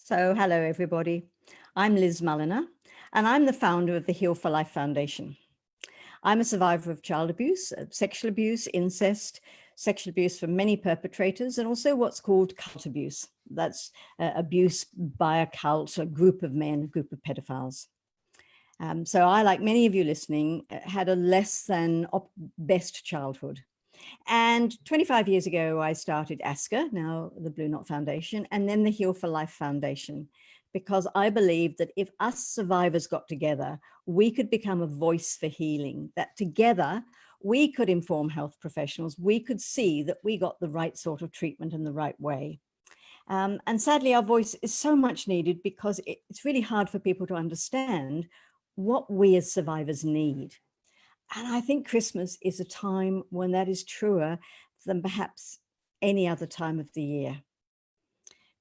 So, hello everybody. I'm Liz Mullinar, and I'm the founder of the Heal for Life Foundation. I'm a survivor of child abuse, sexual abuse, incest, sexual abuse from many perpetrators, and also what's called cult abuse. That's abuse by a cult, a group of men, a group of pedophiles. So I, like many of you listening, had a less than best childhood. And 25 years ago, I started ASCA, now the Blue Knot Foundation, and then the Heal for Life Foundation, because I believed that if us survivors got together, we could become a voice for healing, that together we could inform health professionals, we could see that we got the right sort of treatment in the right way. And sadly, our voice is so much needed because it's really hard for people to understand what we as survivors need. And I think Christmas is a time when that is truer than perhaps any other time of the year.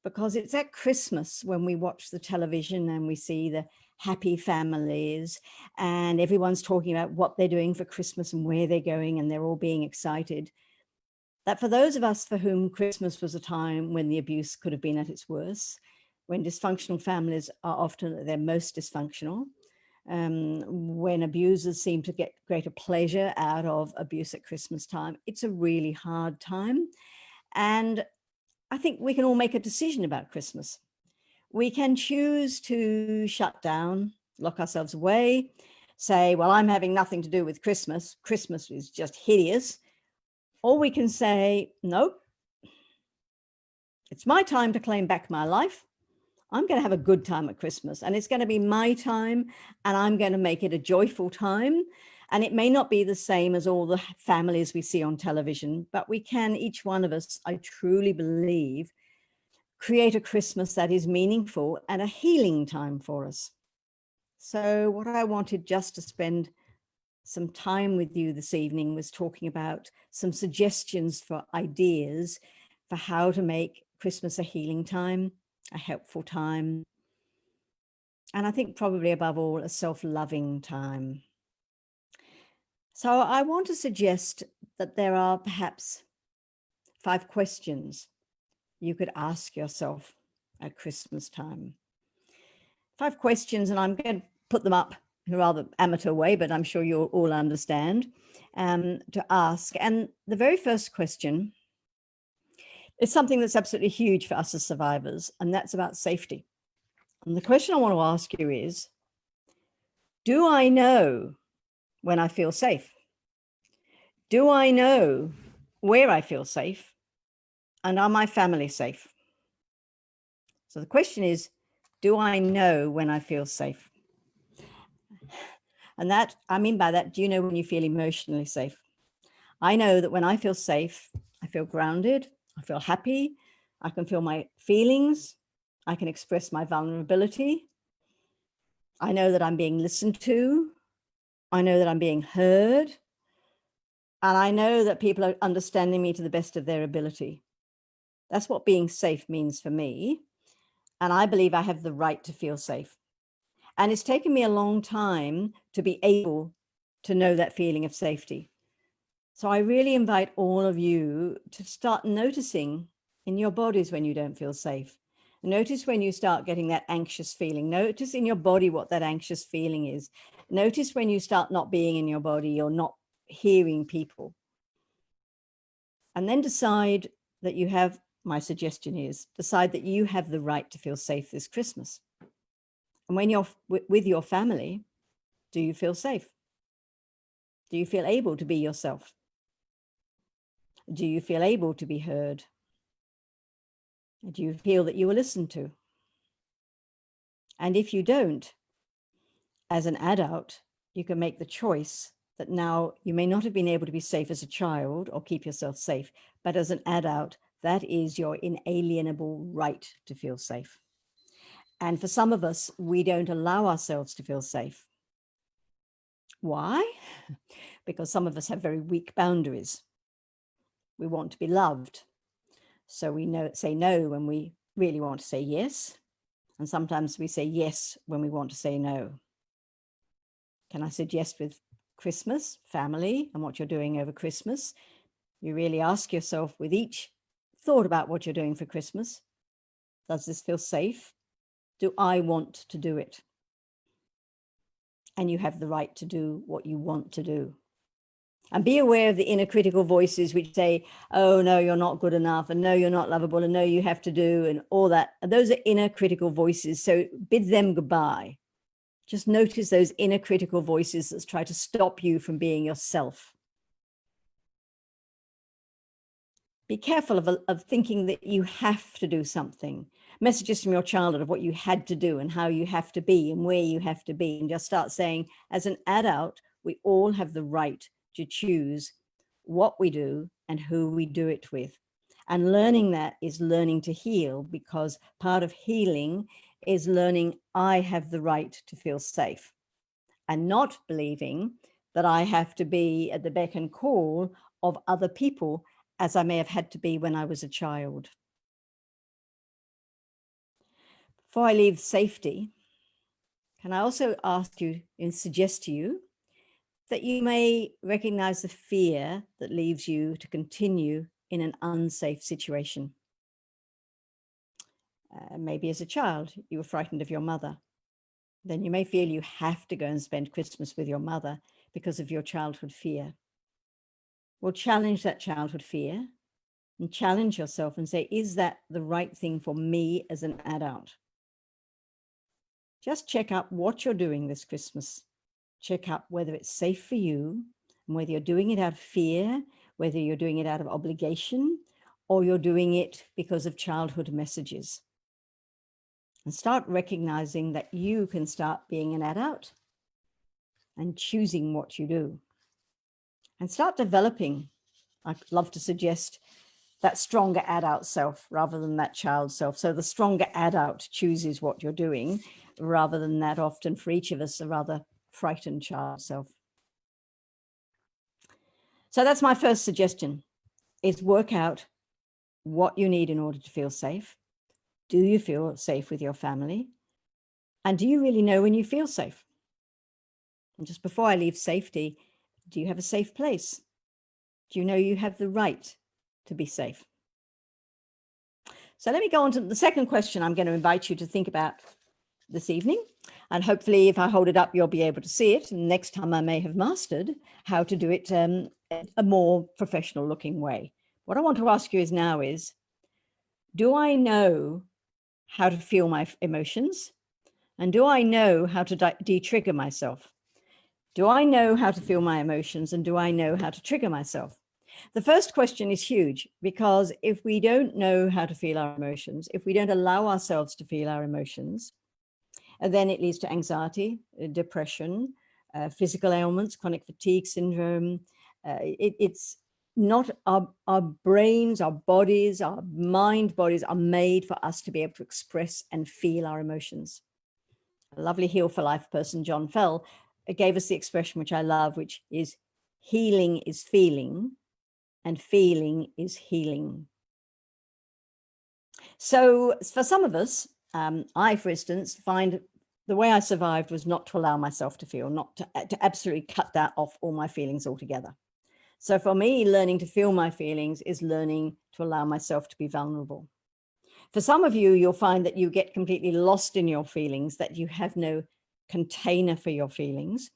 Because it's at Christmas when we watch the television and we see the happy families and everyone's talking about what they're doing for Christmas and where they're going, and they're all being excited. That for those of us for whom Christmas was a time when the abuse could have been at its worst, when dysfunctional families are often at their most dysfunctional, when abusers seem to get greater pleasure out of abuse at Christmas time, it's a really hard time. And I think we can all make a decision about Christmas. We can choose to shut down, lock ourselves away, say, well, I'm having nothing to do with Christmas. Christmas is just hideous. Or we can say, nope, it's my time to claim back my life. I'm going to have a good time at Christmas, and it's going to be my time, and I'm going to make it a joyful time. And it may not be the same as all the families we see on television, but we can, each one of us, I truly believe, create a Christmas that is meaningful and a healing time for us. So what I wanted just to spend some time with you this evening was talking about some suggestions for ideas for how to make Christmas a healing time, a helpful time, and I think probably above all, a self-loving time. So I want to suggest that there are perhaps 5 questions you could ask yourself at Christmas time. 5 questions, and I'm going to put them up in a rather amateur way, but I'm sure you'll all understand, to ask. And the very first question is something that's absolutely huge for us as survivors, and that's about safety. And the question I want to ask you is, do I know when I feel safe? Do I know where I feel safe? And are my family safe? So the question is, do I know when I feel safe? And that, I mean by that, do you know when you feel emotionally safe? I know that when I feel safe, I feel grounded, I feel happy, I can feel my feelings, I can express my vulnerability. I know that I'm being listened to. I know that I'm being heard. And I know that people are understanding me to the best of their ability. That's what being safe means for me. And I believe I have the right to feel safe. And it's taken me a long time to be able to know that feeling of safety. So I really invite all of you to start noticing in your bodies when you don't feel safe. Notice when you start getting that anxious feeling. Notice in your body what that anxious feeling is. Notice when you start not being in your body or not hearing people. And then decide that you have, my suggestion is, decide that you have the right to feel safe this Christmas. And when you're with your family, do you feel safe? Do you feel able to be yourself? Do you feel able to be heard? Do you feel that you were listened to? And if you don't, as an adult, you can make the choice that now you may not have been able to be safe as a child or keep yourself safe, but as an adult, that is your inalienable right to feel safe. And for some of us, we don't allow ourselves to feel safe. Why? Because some of us have very weak boundaries. We want to be loved. So we say no when we really want to say yes. And sometimes we say yes when we want to say no. Can I suggest with Christmas, family, and what you're doing over Christmas, you really ask yourself with each thought about what you're doing for Christmas, does this feel safe? Do I want to do it? And you have the right to do what you want to do. And be aware of the inner critical voices which say, oh, no, you're not good enough, and no, you're not lovable, and no, you have to do, and all that. And those are inner critical voices. So bid them goodbye. Just notice those inner critical voices that try to stop you from being yourself. Be careful of thinking that you have to do something. Messages from your childhood of what you had to do and how you have to be and where you have to be. And just start saying, as an adult, we all have the right to choose what we do and who we do it with. And learning that is learning to heal, because part of healing is learning I have the right to feel safe, and not believing that I have to be at the beck and call of other people, as I may have had to be when I was a child. Before I leave safety, can I also ask you and suggest to you that you may recognize the fear that leaves you to continue in an unsafe situation. Maybe as a child, you were frightened of your mother. Then you may feel you have to go and spend Christmas with your mother because of your childhood fear. Well, challenge that childhood fear and challenge yourself and say, is that the right thing for me as an adult? Just check up what you're doing this Christmas. Check up whether it's safe for you, and whether you're doing it out of fear, whether you're doing it out of obligation, or you're doing it because of childhood messages. And start recognizing that you can start being an adult and choosing what you do. And start developing, I'd love to suggest, that stronger adult self rather than that child self. So the stronger adult chooses what you're doing rather than that often for each of us a rather frightened child self. So that's my first suggestion, is work out what you need in order to feel safe. Do you feel safe with your family? And do you really know when you feel safe? And just before I leave safety, do you have a safe place? Do you know you have the right to be safe? So let me go on to the second question I'm going to invite you to think about this evening. And hopefully if I hold it up, you'll be able to see it. And next time I may have mastered how to do it a more professional looking way. What I want to ask you is now is, do I know how to feel my emotions? And do I know how to de-trigger myself? Do I know how to feel my emotions? And do I know how to trigger myself? The first question is huge, because if we don't know how to feel our emotions, if we don't allow ourselves to feel our emotions, then it leads to anxiety, depression, physical ailments, chronic fatigue syndrome. It's not our brains, our bodies, our mind bodies are made for us to be able to express and feel our emotions. A lovely Heal for Life person, John Fell, gave us the expression, which I love, which is healing is feeling and feeling is healing. So for some of us, I, for instance, find the way I survived was not to allow myself to feel, not to absolutely cut that off all my feelings altogether. So for me, learning to feel my feelings is learning to allow myself to be vulnerable. For some of you, you'll find that you get completely lost in your feelings, that you have no container for your feelings.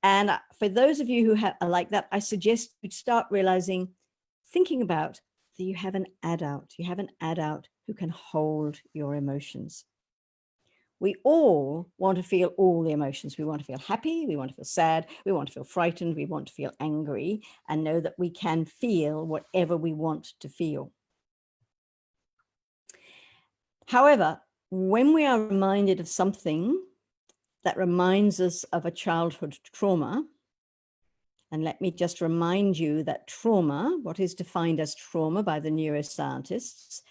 And for those of you who are like that, I suggest you start realizing, thinking about that you have an adult who can hold your emotions. We all want to feel all the emotions. We want to feel happy, we want to feel sad, we want to feel frightened, we want to feel angry, and know that we can feel whatever we want to feel. However, when we are reminded of something that reminds us of a childhood trauma, and let me just remind you that trauma, what is defined as trauma by the neuroscientists,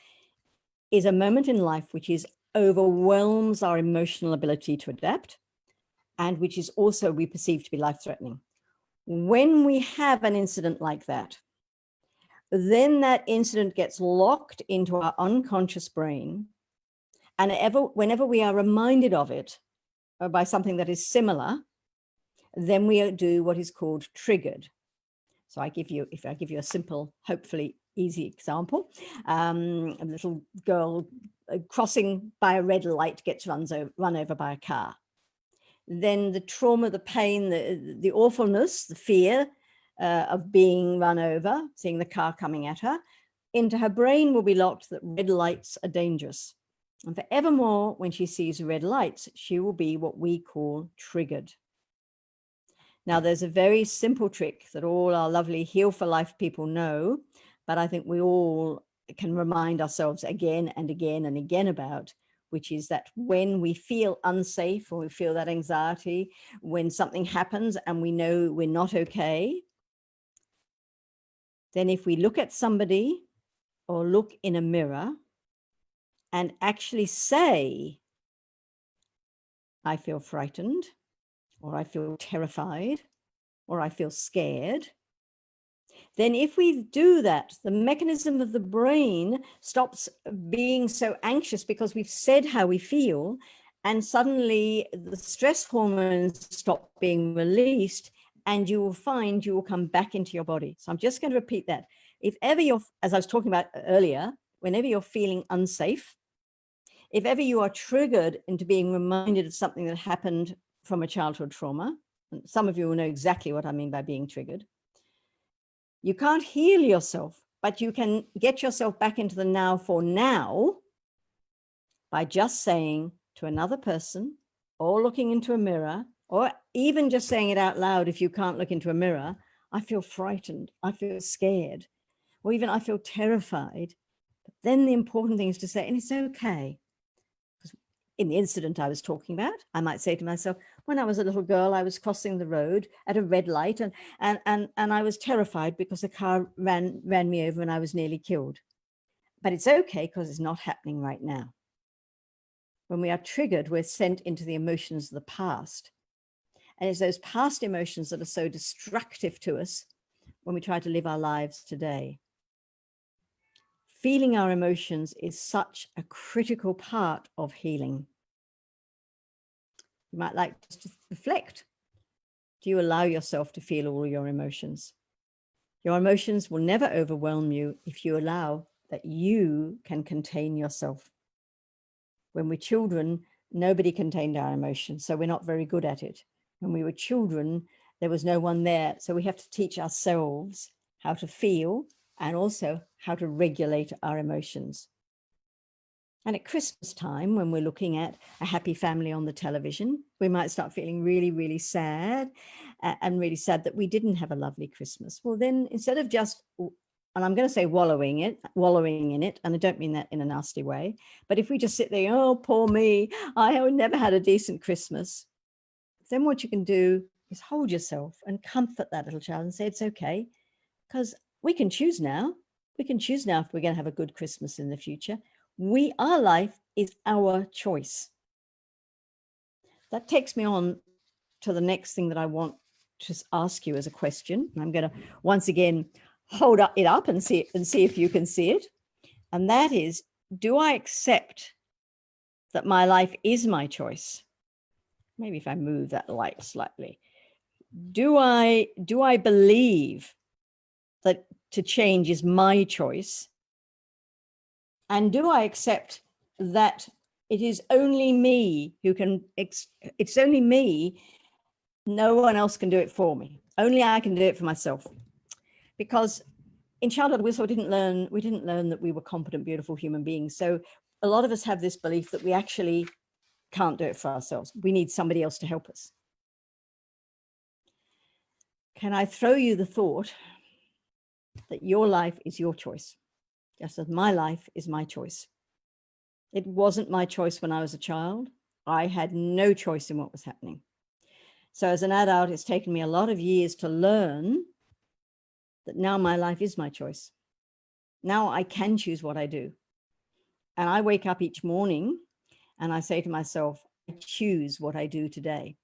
is a moment in life which overwhelms our emotional ability to adapt, and which is also we perceive to be life-threatening. When we have an incident like that, then that incident gets locked into our unconscious brain, and whenever we are reminded of it or by something that is similar, then we do what is called triggered. So if I give you a simple, hopefully easy example, a little girl crossing by a red light gets run over by a car. Then the trauma, the pain, the awfulness, the fear of being run over, seeing the car coming at her, into her brain will be locked that red lights are dangerous. And forevermore, when she sees red lights, she will be what we call triggered. Now, there's a very simple trick that all our lovely Heal for Life people know, but I think we all can remind ourselves again and again and again about, which is that when we feel unsafe or we feel that anxiety, when something happens and we know we're not okay, then if we look at somebody or look in a mirror and actually say, I feel frightened, or I feel terrified, or I feel scared, then if we do that, the mechanism of the brain stops being so anxious because we've said how we feel, and suddenly the stress hormones stop being released, and you will find you will come back into your body. So I'm just going to repeat that. If ever you're, as I was talking about earlier, whenever you're feeling unsafe, if ever you are triggered into being reminded of something that happened from a childhood trauma, and some of you will know exactly what I mean by being triggered, you can't heal yourself, but you can get yourself back into the now for now by just saying to another person, or looking into a mirror, or even just saying it out loud if you can't look into a mirror, I feel frightened, I feel scared, or even I feel terrified. But then the important thing is to say, and it's okay. In the incident I was talking about, I might say to myself, when I was a little girl, I was crossing the road at a red light and I was terrified because a car ran me over and I was nearly killed. But it's okay because it's not happening right now. When we are triggered, we're sent into the emotions of the past. And it's those past emotions that are so destructive to us when we try to live our lives today. Feeling our emotions is such a critical part of healing. You might like to reflect. Do you allow yourself to feel all your emotions? Your emotions will never overwhelm you if you allow that you can contain yourself. When we're children, nobody contained our emotions, so we're not very good at it. When we were children, there was no one there, so we have to teach ourselves how to feel and also how to regulate our emotions. And at Christmas time, when we're looking at a happy family on the television, we might start feeling really, really sad and really sad that we didn't have a lovely Christmas. Well, then instead of just, and I'm going to say wallowing in it, and I don't mean that in a nasty way, but if we just sit there, oh, poor me, I never had a decent Christmas, then what you can do is hold yourself and comfort that little child and say, it's okay, because we can choose now. We can choose now if we're going to have a good Christmas in the future. Our life is our choice. That takes me on to the next thing that I want to ask you as a question. I'm going to once again hold it up and see if you can see it. And that is, do I accept that my life is my choice? Maybe if I move that light slightly. Do I believe that to change is my choice? And do I accept that it is only me who can, it's only me, no one else can do it for me. Only I can do it for myself. Because in childhood, we didn't learn that we were competent, beautiful human beings. So a lot of us have this belief that we actually can't do it for ourselves. We need somebody else to help us. Can I throw you the thought that your life is your choice, just as my life is my choice? It wasn't my choice when I was a child. I had no choice in what was happening. So as an adult, it's taken me a lot of years to learn that now my life is my choice. Now I can choose what I do. And I wake up each morning and I say to myself, I choose what I do today.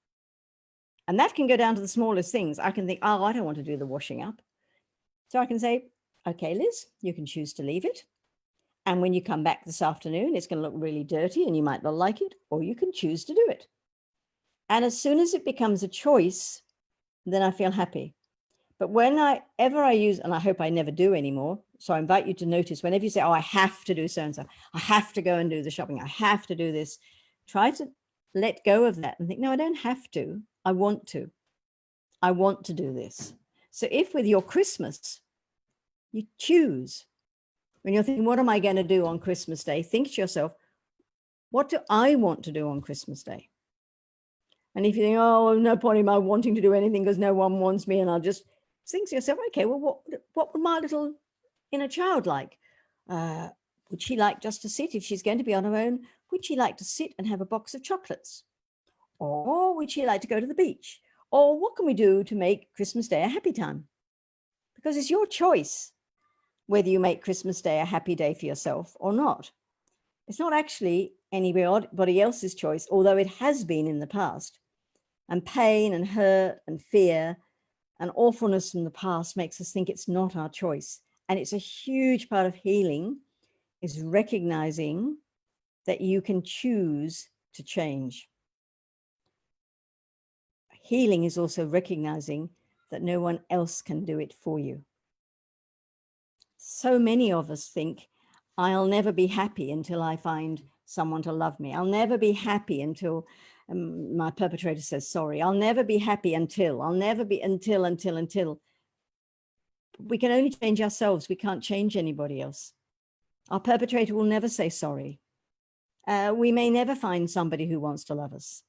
And that can go down to the smallest things. I can think, oh, I don't want to do the washing up. So I can say, okay, Liz, you can choose to leave it. And when you come back this afternoon, it's going to look really dirty and you might not like it, or you can choose to do it. And as soon as it becomes a choice, then I feel happy. But whenever I use, and I hope I never do anymore, so I invite you to notice whenever you say, oh, I have to do so-and-so, I have to go and do the shopping, I have to do this, try to let go of that and think, no, I don't have to, I want to. I want to do this. So if with your Christmas, you choose, when you're thinking, what am I going to do on Christmas Day? Think to yourself, what do I want to do on Christmas Day? And if you think, oh, no point in my wanting to do anything because no one wants me, and I'll just think to yourself, okay, well, what would my little inner child like? Would she like just to sit, if she's going to be on her own, would she like to sit and have a box of chocolates? Or would she like to go to the beach? Or what can we do to make Christmas Day a happy time? Because it's your choice whether you make Christmas Day a happy day for yourself or not. It's not actually anybody else's choice, although it has been in the past. And pain and hurt and fear and awfulness from the past makes us think it's not our choice. And it's a huge part of healing, is recognizing that you can choose to change. Healing is also recognizing that no one else can do it for you. So many of us think, I'll never be happy until I find someone to love me. I'll never be happy until my perpetrator says sorry. I'll never be happy until. I'll never be until. We can only change ourselves. We can't change anybody else. Our perpetrator will never say sorry. We may never find somebody who wants to love us.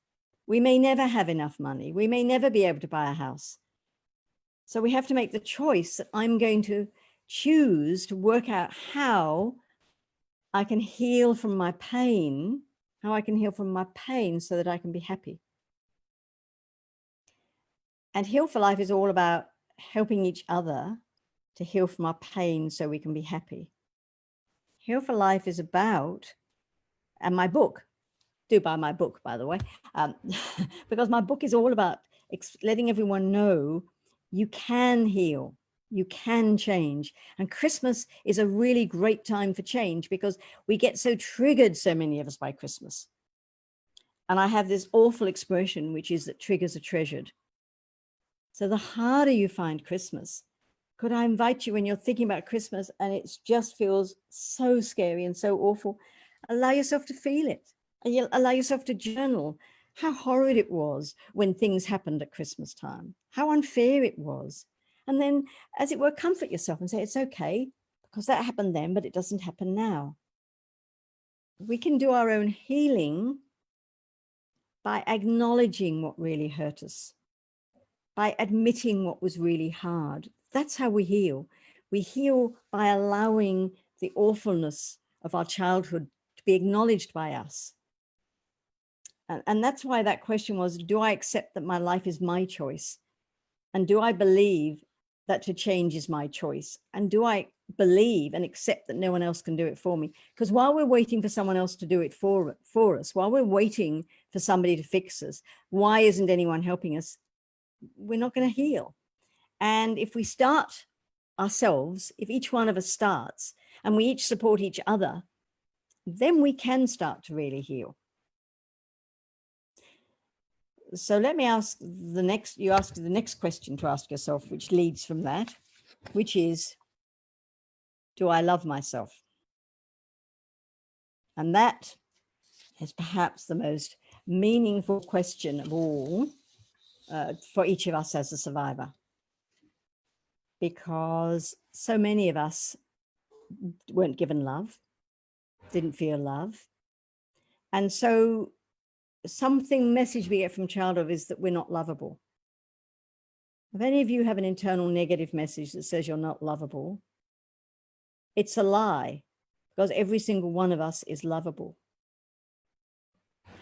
We may never have enough money. We may never be able to buy a house. So we have to make the choice that I'm going to choose to work out how I can heal from my pain, so that I can be happy. And Heal for Life is all about helping each other to heal from our pain so we can be happy. Heal for Life is about, and my book, do buy my book, by the way, because my book is all about letting everyone know you can heal, you can change. And Christmas is a really great time for change because we get so triggered, so many of us, by Christmas. And I have this awful expression, which is that triggers are treasured. So the harder you find Christmas, could I invite you, when you're thinking about Christmas and it just feels so scary and so awful, allow yourself to feel it. And you allow yourself to journal how horrid it was when things happened at Christmas time, how unfair it was. And then, as it were, comfort yourself and say, it's okay, because that happened then, but it doesn't happen now. We can do our own healing by acknowledging what really hurt us, by admitting what was really hard. That's how we heal. We heal by allowing the awfulness of our childhood to be acknowledged by us. And that's why that question was, do I accept that my life is my choice? And do I believe that to change is my choice? And do I believe and accept that no one else can do it for me? Because while we're waiting for someone else to do it for us, while we're waiting for somebody to fix us, why isn't anyone helping us? We're not going to heal. And if we start ourselves, if each one of us starts and we each support each other, then we can start to really heal. So let me ask the next question to ask yourself, which leads from that, which is, do I love myself? And that is perhaps the most meaningful question of all for each of us as a survivor, because so many of us weren't given love, didn't feel love. And so message we get from childhood is that we're not lovable. If any of you have an internal negative message that says you're not lovable, it's a lie, because every single one of us is lovable.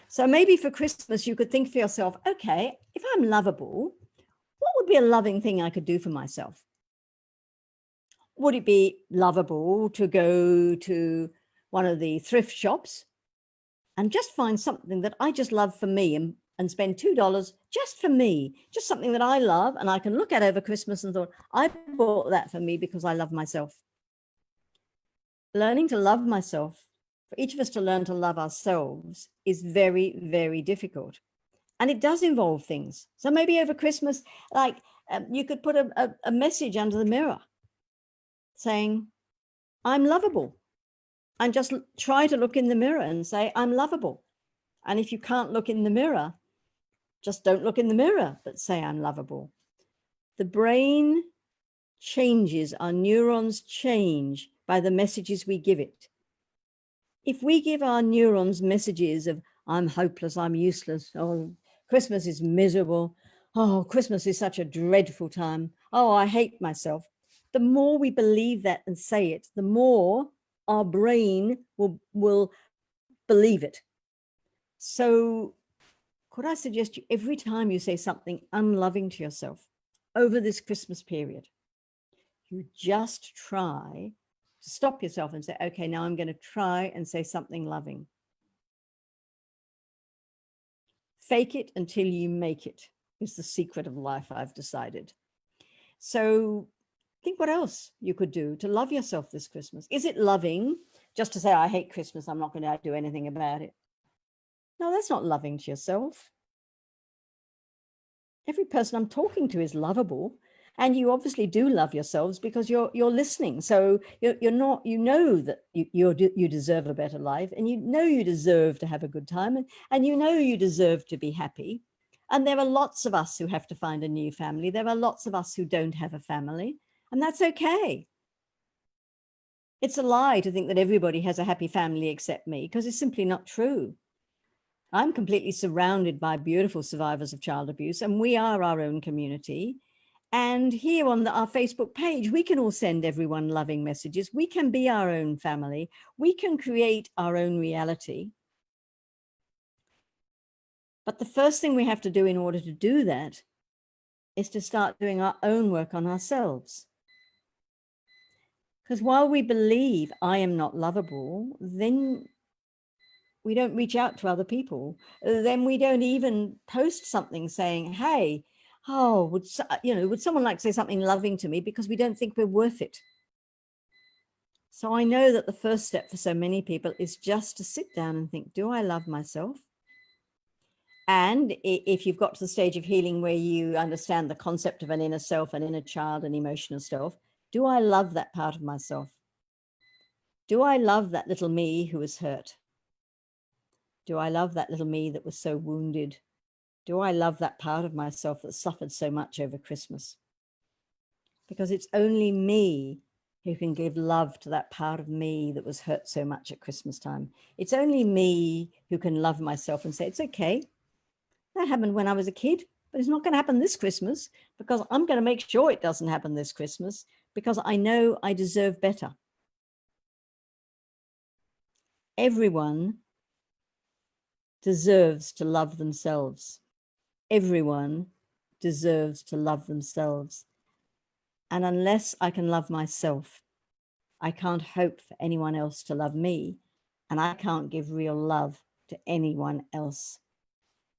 So maybe for Christmas, you could think for yourself, okay, if I'm lovable, what would be a loving thing I could do for myself? Would it be lovable to go to one of the thrift shops and just find something that I just love for me and spend $2 just for me, just something that I love and I can look at over Christmas and thought, I bought that for me because I love myself. Learning to love myself, for each of us to learn to love ourselves, is very, very difficult. And it does involve things. So maybe over Christmas, like you could put a message under the mirror saying, I'm lovable. And just try to look in the mirror and say, I'm lovable. And if you can't look in the mirror, just don't look in the mirror, but say, I'm lovable. The brain changes, our neurons change by the messages we give it. If we give our neurons messages of, I'm hopeless, I'm useless, oh, Christmas is miserable, oh, Christmas is such a dreadful time, oh, I hate myself, the more we believe that and say it, the more our brain will believe it. So could I suggest you, every time you say something unloving to yourself over this Christmas period, you just try to stop yourself and say, okay, now I'm going to try and say something loving. Fake it until you make it is the secret of life, I've decided. So think what else you could do to love yourself this Christmas. Is it loving just to say, I hate Christmas, I'm not going to do anything about it? No, that's not loving to yourself. Every person I'm talking to is lovable. And you obviously do love yourselves because you're listening. So you're not, you know that you deserve a better life, and you know you deserve to have a good time, and you know you deserve to be happy. And there are lots of us who have to find a new family. There are lots of us who don't have a family, and that's okay. It's a lie to think that everybody has a happy family except me, because it's simply not true. I'm completely surrounded by beautiful survivors of child abuse, and we are our own community. And here on our Facebook page, we can all send everyone loving messages. We can be our own family. We can create our own reality. But the first thing we have to do in order to do that is to start doing our own work on ourselves. Because while we believe I am not lovable, then we don't reach out to other people. Then we don't even post something saying, hey, oh, would someone like to say something loving to me, because we don't think we're worth it. So I know that the first step for so many people is just to sit down and think, do I love myself? And if you've got to the stage of healing where you understand the concept of an inner self, an inner child, an emotional self, do I love that part of myself? Do I love that little me who was hurt? Do I love that little me that was so wounded? Do I love that part of myself that suffered so much over Christmas? Because it's only me who can give love to that part of me that was hurt so much at Christmas time. It's only me who can love myself and say, it's okay. That happened when I was a kid, but it's not going to happen this Christmas, because I'm going to make sure it doesn't happen this Christmas, because I know I deserve better. Everyone deserves to love themselves. Everyone deserves to love themselves. And unless I can love myself, I can't hope for anyone else to love me, and I can't give real love to anyone else.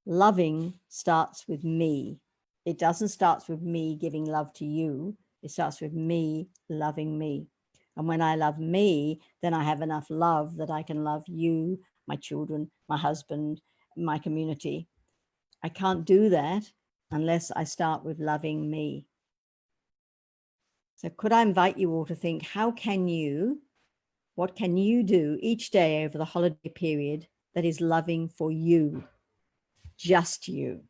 Loving starts with me. It doesn't start with me giving love to you. It starts with me loving me. And when I love me, then I have enough love that I can love you, my children, my husband, my community. I can't do that unless I start with loving me. So could I invite you all to think, what can you do each day over the holiday period that is loving for you, just you?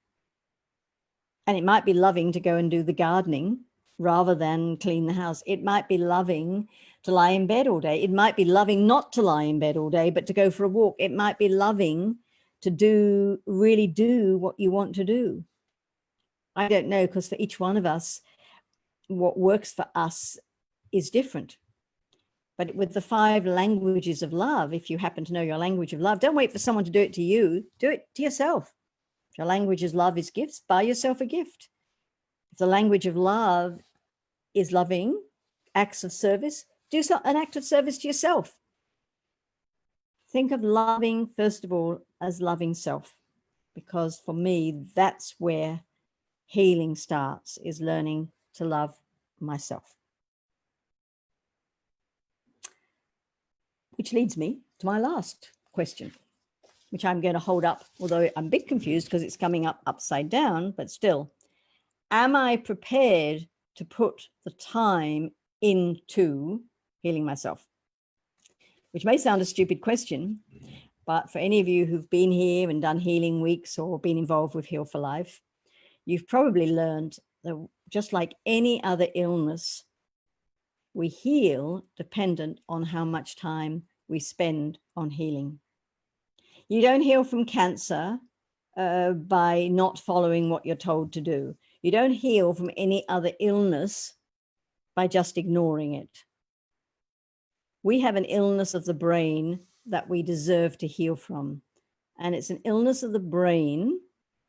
And it might be loving to go and do the gardening rather than clean the house. It might be loving to lie in bed all day. It might be loving not to lie in bed all day, but to go for a walk. It might be loving to really do what you want to do. I don't know, because for each one of us, what works for us is different. But with the 5 languages of love, if you happen to know your language of love, don't wait for someone to do it to you. Do it to yourself. If your language is love is gifts, buy yourself a gift. If the language of love is loving acts of service, do an act of service to yourself. Think of loving, first of all, as loving self, because for me, that's where healing starts, is learning to love myself. Which leads me to my last question. which I'm going to hold up, although I'm a bit confused because it's coming up upside down, but still, am I prepared to put the time into healing myself? Which may sound a stupid question, but for any of you who've been here and done healing weeks or been involved with Heal for Life, you've probably learned that just like any other illness, we heal dependent on how much time we spend on healing. You don't heal from cancer by not following what you're told to do. You don't heal from any other illness by just ignoring it. We have an illness of the brain that we deserve to heal from. And it's an illness of the brain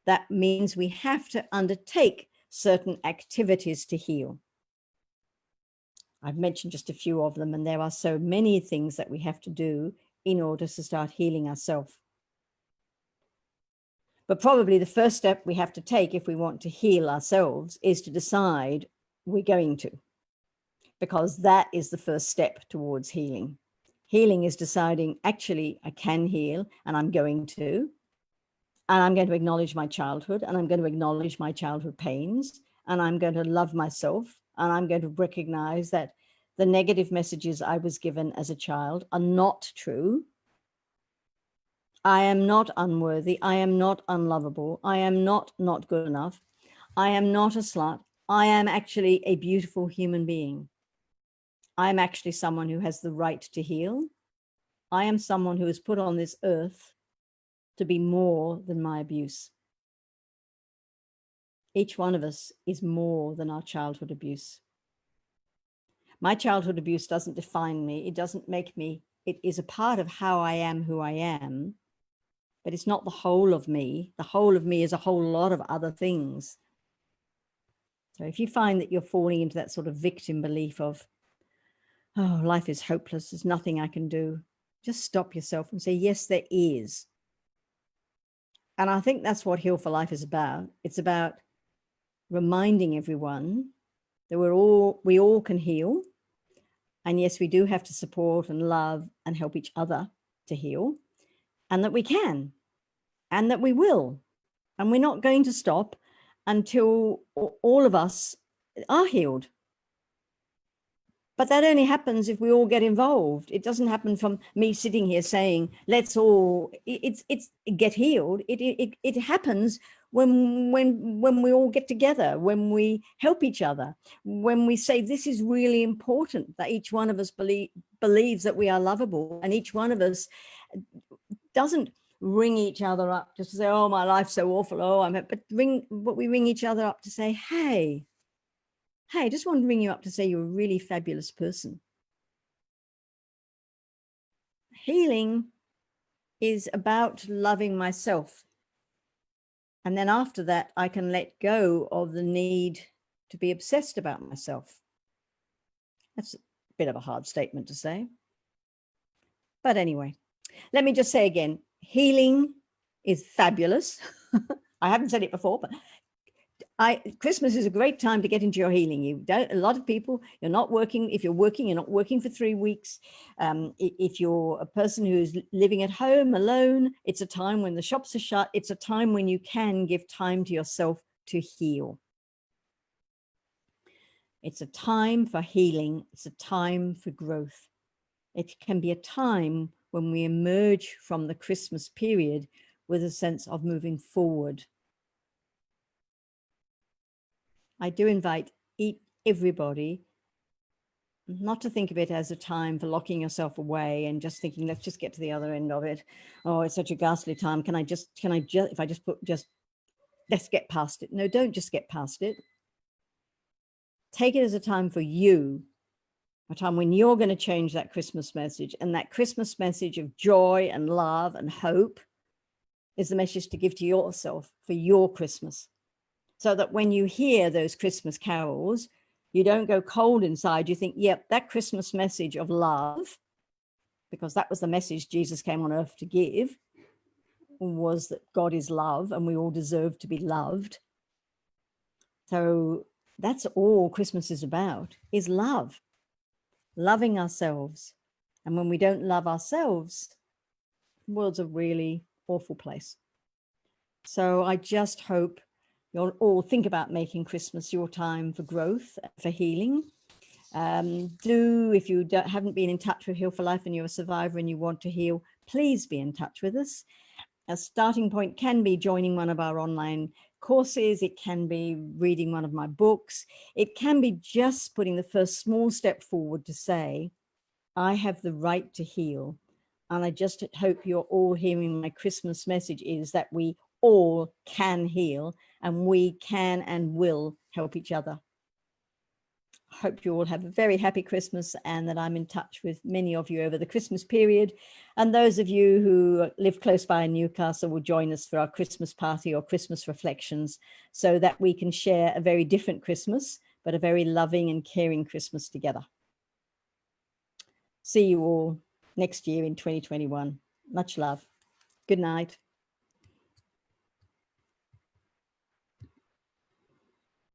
that means we have to undertake certain activities to heal. I've mentioned just a few of them, and there are so many things that we have to do in order to start healing ourselves. But probably the first step we have to take if we want to heal ourselves is to decide we're going to, because that is the first step towards healing. Healing is deciding, actually, I can heal and I'm going to. And I'm going to acknowledge my childhood, and I'm going to acknowledge my childhood pains, and I'm going to love myself, and I'm going to recognize that the negative messages I was given as a child are not true. I am not unworthy. I am not unlovable. I am not good enough. I am not a slut. I am actually a beautiful human being. I am actually someone who has the right to heal. I am someone who is put on this earth to be more than my abuse. Each one of us is more than our childhood abuse. My childhood abuse doesn't define me. It doesn't make me. It is a part of how I am who I am, but it's not the whole of me. The whole of me is a whole lot of other things. So if you find that you're falling into that sort of victim belief of, oh, life is hopeless, there's nothing I can do, just stop yourself and say, yes, there is. And I think that's what Heal for Life is about. It's about reminding everyone that we all can heal. And yes, we do have to support and love and help each other to heal, and that we can, and that we will. And we're not going to stop until all of us are healed. But that only happens if we all get involved. It doesn't happen from me sitting here saying, let's all, it's get healed. It happens when we all get together, when we help each other, when we say this is really important, that each one of us believes that we are lovable, and each one of us doesn't ring each other up just to say, oh, my life's so awful, but we ring each other up to say, hey, I just want to ring you up to say you're a really fabulous person. Healing is about loving myself. And then after that, I can let go of the need to be obsessed about myself. That's a bit of a hard statement to say. But anyway, let me just say again, healing is fabulous. I haven't said it before, but Christmas is a great time to get into your healing. A lot of people, you're not working. If you're working, you're not working for 3 weeks. If you're a person who's living at home alone, it's a time when the shops are shut. It's a time when you can give time to yourself to heal. It's a time for healing. It's a time for growth. It can be a time when we emerge from the Christmas period with a sense of moving forward. I do invite everybody not to think of it as a time for locking yourself away and just thinking, let's just get to the other end of it. Oh, it's such a ghastly time. Let's get past it. No, don't just get past it. Take it as a time for you, a time when you're going to change that Christmas message, and that Christmas message of joy and love and hope is the message to give to yourself for your Christmas. So that when you hear those Christmas carols, you don't go cold inside. You think, yep, that Christmas message of love, because that was the message Jesus came on earth to give, was that God is love and we all deserve to be loved. So that's all Christmas is about, is love, loving ourselves. And when we don't love ourselves, the world's a really awful place. So I just hope you'll all think about making Christmas your time for growth, for healing. If you haven't been in touch with Heal for Life and you're a survivor and you want to heal, please be in touch with us. A starting point can be joining one of our online courses. It can be reading one of my books. It can be just putting the first small step forward to say, I have the right to heal. And I just hope you're all hearing my Christmas message is that we all can heal and we can and will help each other. Hope you all have a very happy Christmas and that I'm in touch with many of you over the Christmas period. And those of you who live close by in Newcastle will join us for our Christmas party or Christmas reflections so that we can share a very different Christmas, but a very loving and caring Christmas together. See you all next year in 2021. Much love. Good night.